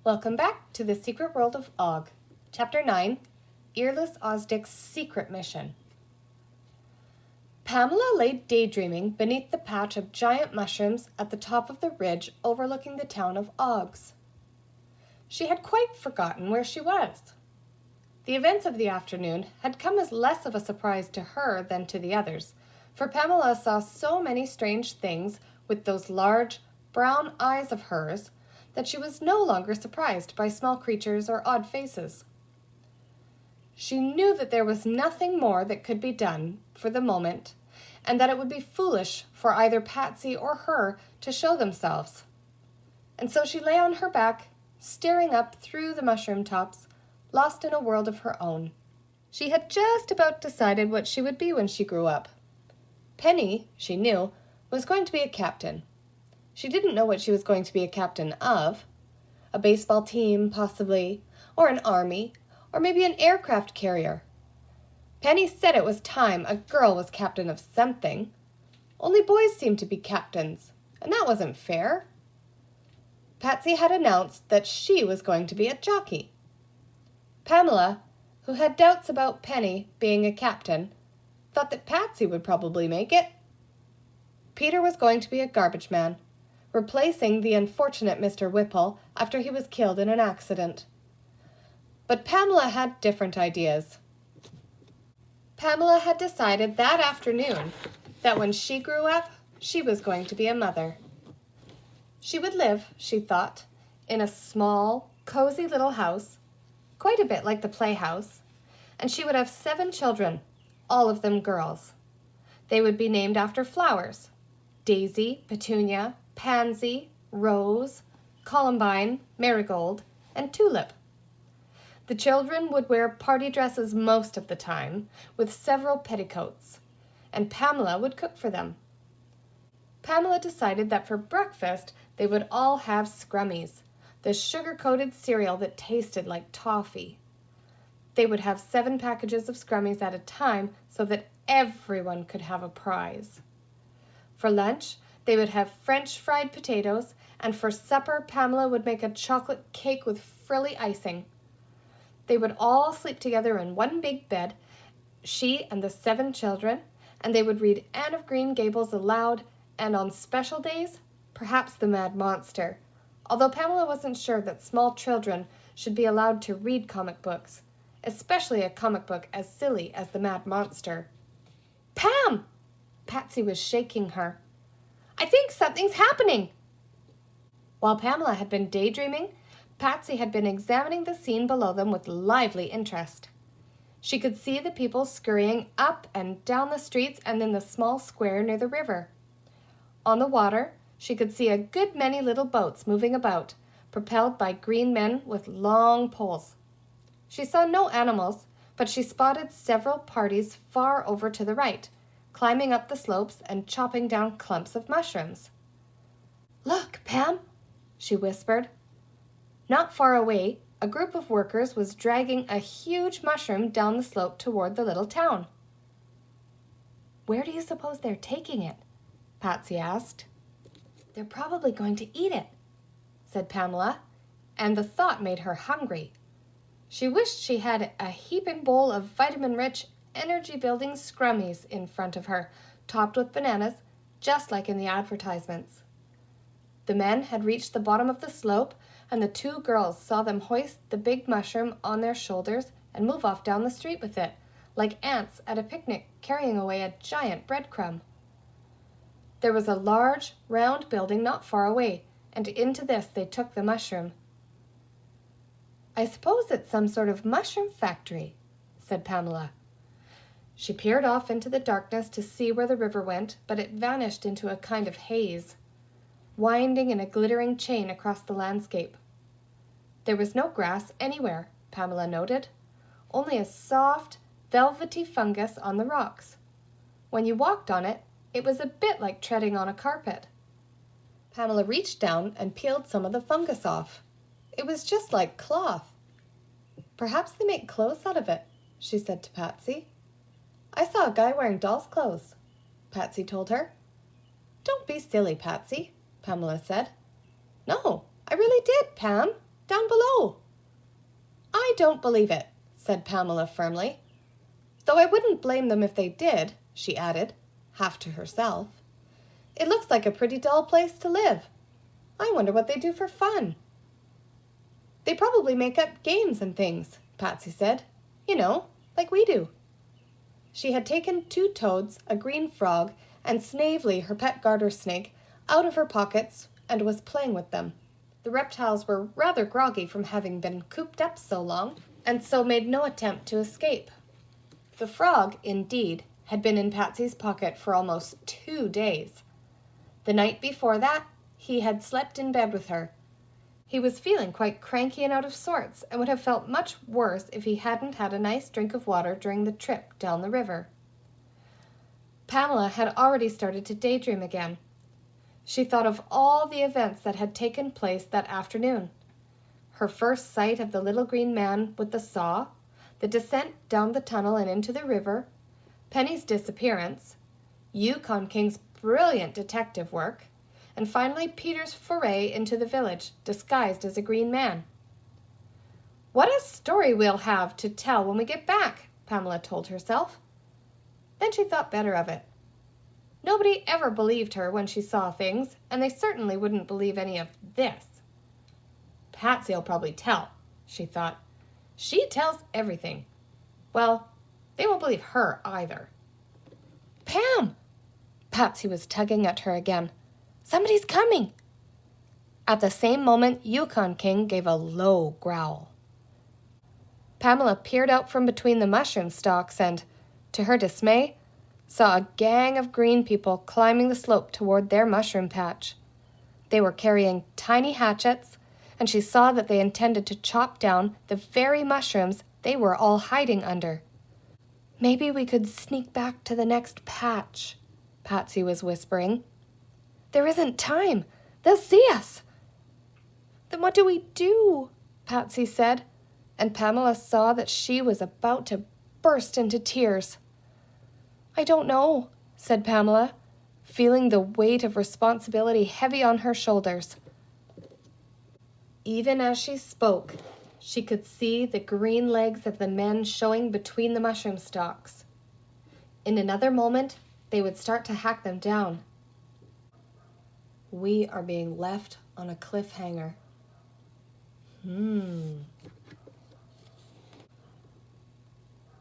Welcome back to the Secret World of Og. Chapter 9, Earless Osdick's Secret Mission. Pamela lay daydreaming beneath the patch of giant mushrooms at the top of the ridge overlooking the town of Oggs. She had quite forgotten where she was. The events of the afternoon had come as less of a surprise to her than to the others, for Pamela saw so many strange things with those large, brown eyes of hers that she was no longer surprised by small creatures or odd faces. She knew that there was nothing more that could be done for the moment, and that it would be foolish for either Patsy or her to show themselves. And so she lay on her back, staring up through the mushroom tops, lost in a world of her own. She had just about decided what she would be when she grew up. Penny, she knew, was going to be a captain. She didn't know what she was going to be a captain of. A baseball team, possibly, or an army, or maybe an aircraft carrier. Penny said it was time a girl was captain of something. Only boys seemed to be captains, and that wasn't fair. Patsy had announced that she was going to be a jockey. Pamela, who had doubts about Penny being a captain, thought that Patsy would probably make it. Peter was going to be a garbage man, replacing the unfortunate Mr. Whipple after he was killed in an accident. But Pamela had different ideas. Pamela had decided that afternoon that when she grew up, she was going to be a mother. She would live, she thought, in a small, cozy little house, quite a bit like the playhouse, and she would have 7 children, all of them girls. They would be named after flowers: Daisy, Petunia, Pansy, Rose, Columbine, Marigold, and Tulip. The children would wear party dresses most of the time, with several petticoats, and Pamela would cook for them. Pamela decided that for breakfast they would all have scrummies, the sugar-coated cereal that tasted like toffee. They would have 7 packages of scrummies at a time so that everyone could have a prize. For lunch, they would have French fried potatoes, and for supper, Pamela would make a chocolate cake with frilly icing. They would all sleep together in one big bed, she and the 7 children, and they would read Anne of Green Gables aloud, and on special days, perhaps the Mad Monster, although Pamela wasn't sure that small children should be allowed to read comic books, especially a comic book as silly as the Mad Monster. "Pam!" Patsy was shaking her. "I think something's happening." While Pamela had been daydreaming, Patsy had been examining the scene below them with lively interest. She could see the people scurrying up and down the streets and in the small square near the river. On the water, she could see a good many little boats moving about, propelled by green men with long poles. She saw no animals, but she spotted several parties far over to the right, climbing up the slopes and chopping down clumps of mushrooms. "Look, Pam," she whispered. Not far away, a group of workers was dragging a huge mushroom down the slope toward the little town. "Where do you suppose they're taking it?" Patsy asked. "They're probably going to eat it," said Pamela, and the thought made her hungry. She wished she had a heaping bowl of vitamin-rich, energy-building scrummies in front of her, topped with bananas, just like in the advertisements. The men had reached the bottom of the slope, and the 2 girls saw them hoist the big mushroom on their shoulders and move off down the street with it, like ants at a picnic carrying away a giant breadcrumb. There was a large, round building not far away, and into this they took the mushroom. "I suppose it's some sort of mushroom factory," said Pamela. She peered off into the darkness to see where the river went, but it vanished into a kind of haze, winding in a glittering chain across the landscape. There was no grass anywhere, Pamela noted, only a soft, velvety fungus on the rocks. When you walked on it, it was a bit like treading on a carpet. Pamela reached down and peeled some of the fungus off. It was just like cloth. "Perhaps they make clothes out of it," she said to Patsy. "I saw a guy wearing doll's clothes," Patsy told her. "Don't be silly, Patsy," Pamela said. "No, I really did, Pam," down below." "I don't believe it," said Pamela firmly. "Though I wouldn't blame them if they did," she added, half to herself. "It looks like a pretty dull place to live. I wonder what they do for fun." "They probably make up games and things," Patsy said. "You know, like we do." She had taken 2 toads, a green frog, and Snavely, her pet garter snake, out of her pockets and was playing with them. The reptiles were rather groggy from having been cooped up so long, and so made no attempt to escape. The frog, indeed, had been in Patsy's pocket for almost 2 days. The night before that, he had slept in bed with her. He was feeling quite cranky and out of sorts, and would have felt much worse if he hadn't had a nice drink of water during the trip down the river. Pamela had already started to daydream again. She thought of all the events that had taken place that afternoon. Her first sight of the little green man with the saw, the descent down the tunnel and into the river, Penny's disappearance, Yukon King's brilliant detective work, and finally Peter's foray into the village, disguised as a green man. "What a story we'll have to tell when we get back," Pamela told herself. Then she thought better of it. Nobody ever believed her when she saw things, and they certainly wouldn't believe any of this. "Patsy'll probably tell," she thought. "She tells everything. Well, they won't believe her either." "Pam!" Patsy was tugging at her again. "Somebody's coming!" At the same moment, Yukon King gave a low growl. Pamela peered out from between the mushroom stalks and, to her dismay, saw a gang of green people climbing the slope toward their mushroom patch. They were carrying tiny hatchets, and she saw that they intended to chop down the very mushrooms they were all hiding under. "Maybe we could sneak back to the next patch," Patsy was whispering. "There isn't time. They'll see us." "Then what do we do?" Patsy said, and Pamela saw that she was about to burst into tears. "I don't know," said Pamela, feeling the weight of responsibility heavy on her shoulders. Even as she spoke, she could see the green legs of the men showing between the mushroom stalks. In another moment, they would start to hack them down. We are being left on a cliffhanger.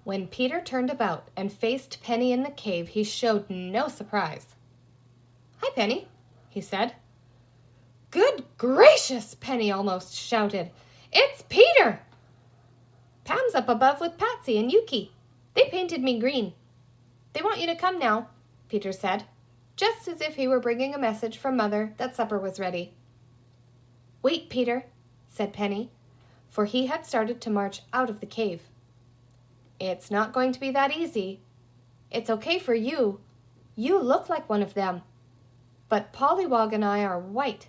When Peter turned about and faced Penny in the cave, he showed no surprise. "Hi, Penny," he said. "Good gracious!" Penny almost shouted. "It's Peter!" "Pam's up above with Patsy and Yuki. They painted me green. They want you to come now," Peter said, just as if he were bringing a message from Mother that supper was ready. "Wait, Peter," said Penny, for he had started to march out of the cave. "It's not going to be that easy. It's okay for you. You look like one of them. But Pollywog and I are white,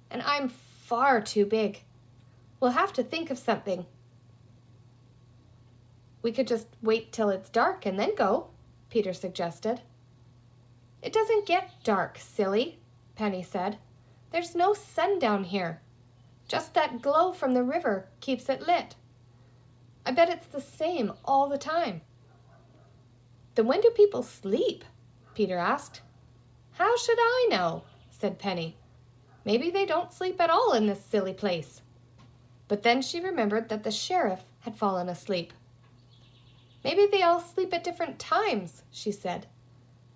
and I'm far too big. We'll have to think of something." "We could just wait till it's dark and then go," Peter suggested. "It doesn't get dark, silly," Penny said. "There's no sun down here. Just that glow from the river keeps it lit. I bet it's the same all the time." "Then when do people sleep?" Peter asked. "How should I know?" said Penny. "Maybe they don't sleep at all in this silly place." But then she remembered that the sheriff had fallen asleep. "Maybe they all sleep at different times," she said.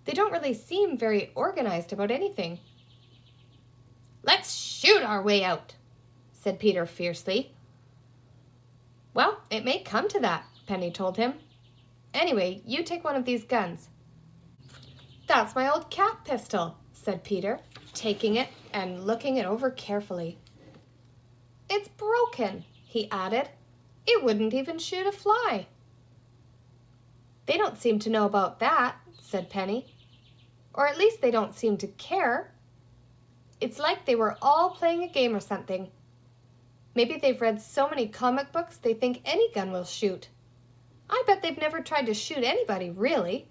"They don't really seem very organized about anything." "Let's shoot our way out," said Peter fiercely. "Well, it may come to that," Penny told him. "Anyway, you take one of these guns." "That's my old cat pistol," said Peter, taking it and looking it over carefully. "It's broken," he added. "It wouldn't even shoot a fly." "They don't seem to know about that," said Penny. "Or at least they don't seem to care. It's like they were all playing a game or something. Maybe they've read so many comic books they think any gun will shoot. I bet they've never tried to shoot anybody, really.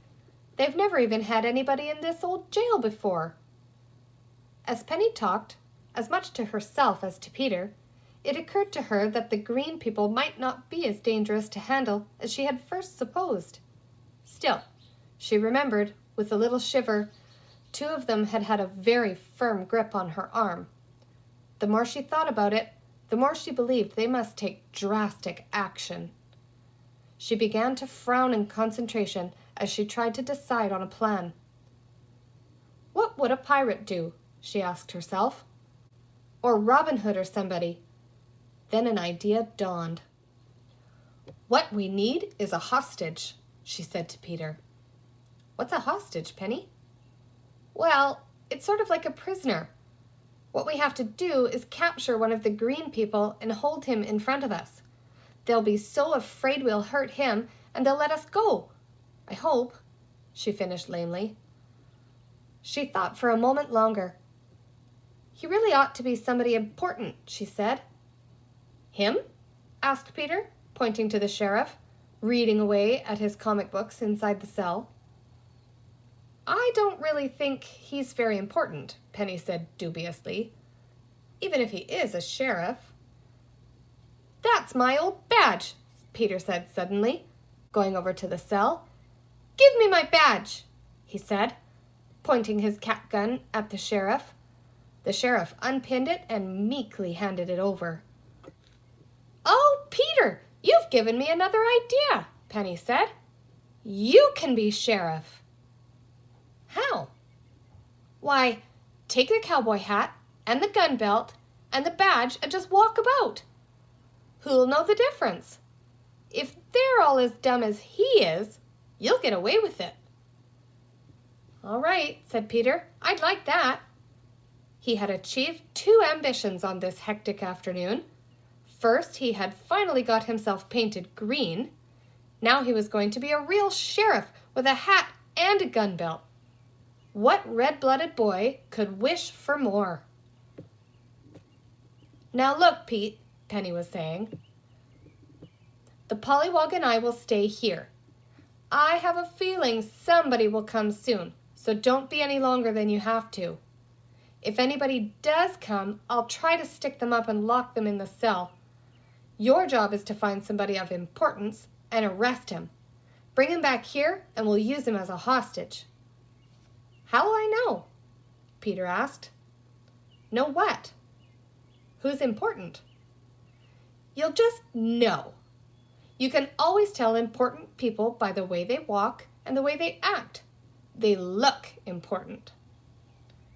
They've never even had anybody in this old jail before." As Penny talked, as much to herself as to Peter, It occurred to her that the green people might not be as dangerous to handle as she had first supposed. Still, she remembered, with a little shiver, 2 of them had had a very firm grip on her arm. The more she thought about it, the more she believed they must take drastic action. She began to frown in concentration as she tried to decide on a plan. What would a pirate do? She asked herself. Or Robin Hood or somebody. Then an idea dawned. What we need is a hostage, she said to Peter. What's a hostage, Penny? Well, it's sort of like a prisoner. What we have to do is capture one of the green people and hold him in front of us. They'll be so afraid we'll hurt him, and they'll let us go. I hope, she finished lamely. She thought for a moment longer. He really ought to be somebody important, she said. Him? Asked Peter, pointing to the sheriff, reading away at his comic books inside the cell. I don't really think he's very important, Penny said dubiously, even if he is a sheriff. That's my old badge, Peter said suddenly, going over to the cell. Give me my badge, he said, pointing his cat gun at the sheriff. The sheriff unpinned it and meekly handed it over. Oh, Peter, you've given me another idea, Penny said. You can be sheriff. How? Why, take the cowboy hat and the gun belt and the badge and just walk about. Who'll know the difference? If they're all as dumb as he is, you'll get away with it. All right, said Peter. I'd like that. He had achieved 2 ambitions on this hectic afternoon. First, he had finally got himself painted green. Now he was going to be a real sheriff with a hat and a gun belt. What red-blooded boy could wish for more? Now look, Pete, Penny was saying. The Pollywog and I will stay here. I have a feeling somebody will come soon, so don't be any longer than you have to. If anybody does come, I'll try to stick them up and lock them in the cell. Your job is to find somebody of importance and arrest him. Bring him back here and we'll use him as a hostage. How will I know? Peter asked. Know what? Who's important? You'll just know. You can always tell important people by the way they walk and the way they act. They look important.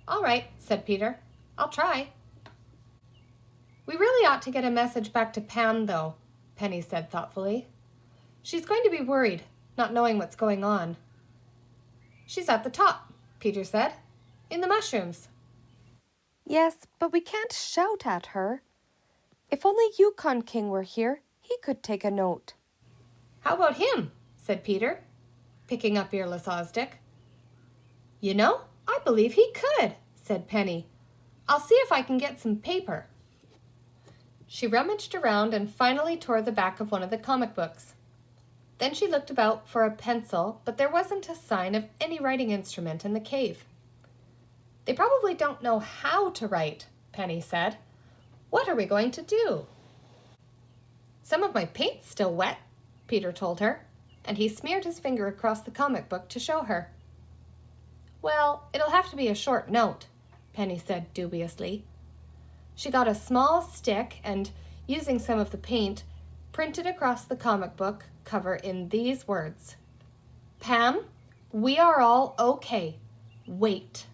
All right, said Peter. I'll try. We really ought to get a message back to Pam, though, Penny said thoughtfully. She's going to be worried, not knowing what's going on. She's at the top, Peter said, in the mushrooms. Yes, but we can't shout at her. If only Yukon King were here, he could take a note. How about him? Said Peter, picking up Earless Osdick. You know, I believe he could, said Penny. I'll see if I can get some paper. She rummaged around and finally tore the back of one of the comic books. Then she looked about for a pencil, but there wasn't a sign of any writing instrument in the cave. They probably don't know how to write, Penny said. What are we going to do? Some of my paint's still wet, Peter told her, and he smeared his finger across the comic book to show her. Well, it'll have to be a short note, Penny said dubiously. She got a small stick and, using some of the paint, printed across the comic book cover in these words. Pam, we are all okay. Wait.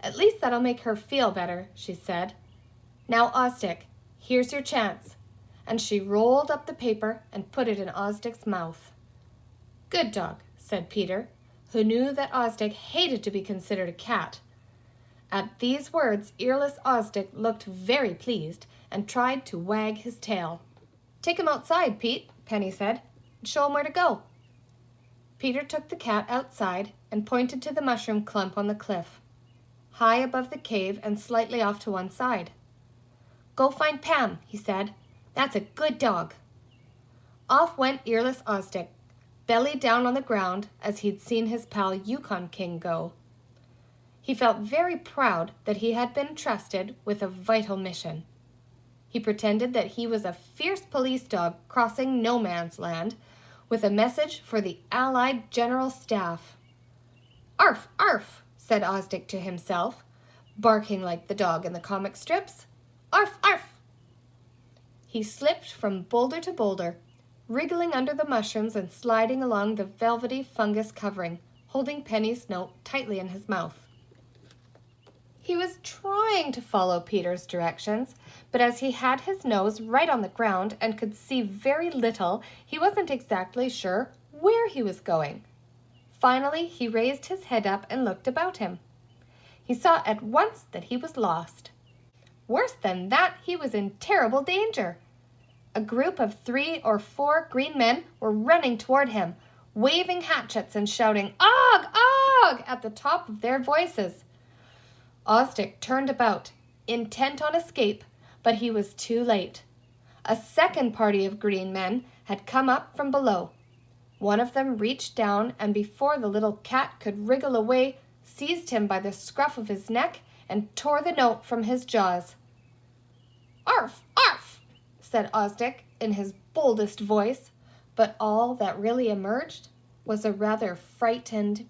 At least that'll make her feel better, she said. Now, Osdick, here's your chance. And she rolled up the paper and put it in Osdick's mouth. Good dog, said Peter, who knew that Osdick hated to be considered a cat. At these words, Earless Osdick looked very pleased and tried to wag his tail. Take him outside, Pete, Penny said, and show him where to go. Peter took the cat outside and pointed to the mushroom clump on the cliff, high above the cave and slightly off to one side. Go find Pam, he said. That's a good dog. Off went Earless Osdick, belly down on the ground as he'd seen his pal Yukon King go. He felt very proud that he had been trusted with a vital mission. He He pretended that he was a fierce police dog crossing no man's land with a message for the Allied General Staff. "Arf, arf," said Osdick to himself, barking like the dog in the comic strips. "Arf, arf." He slipped from boulder to boulder, wriggling under the mushrooms and sliding along the velvety fungus covering, holding Penny's note tightly in his mouth. He was trying to follow Peter's directions, but as he had his nose right on the ground and could see very little, he wasn't exactly sure where he was going. Finally, he raised his head up and looked about him. He saw at once that he was lost. Worse than that, he was in terrible danger. A group of 3 or 4 green men were running toward him, waving hatchets and shouting, "Og! Og!" at the top of their voices. Osdick turned about, intent on escape, but he was too late. A second party of green men had come up from below. One of them reached down, and before the little cat could wriggle away, seized him by the scruff of his neck and tore the note from his jaws. "Arf, arf," said Osdick in his boldest voice, but all that really emerged was a rather frightened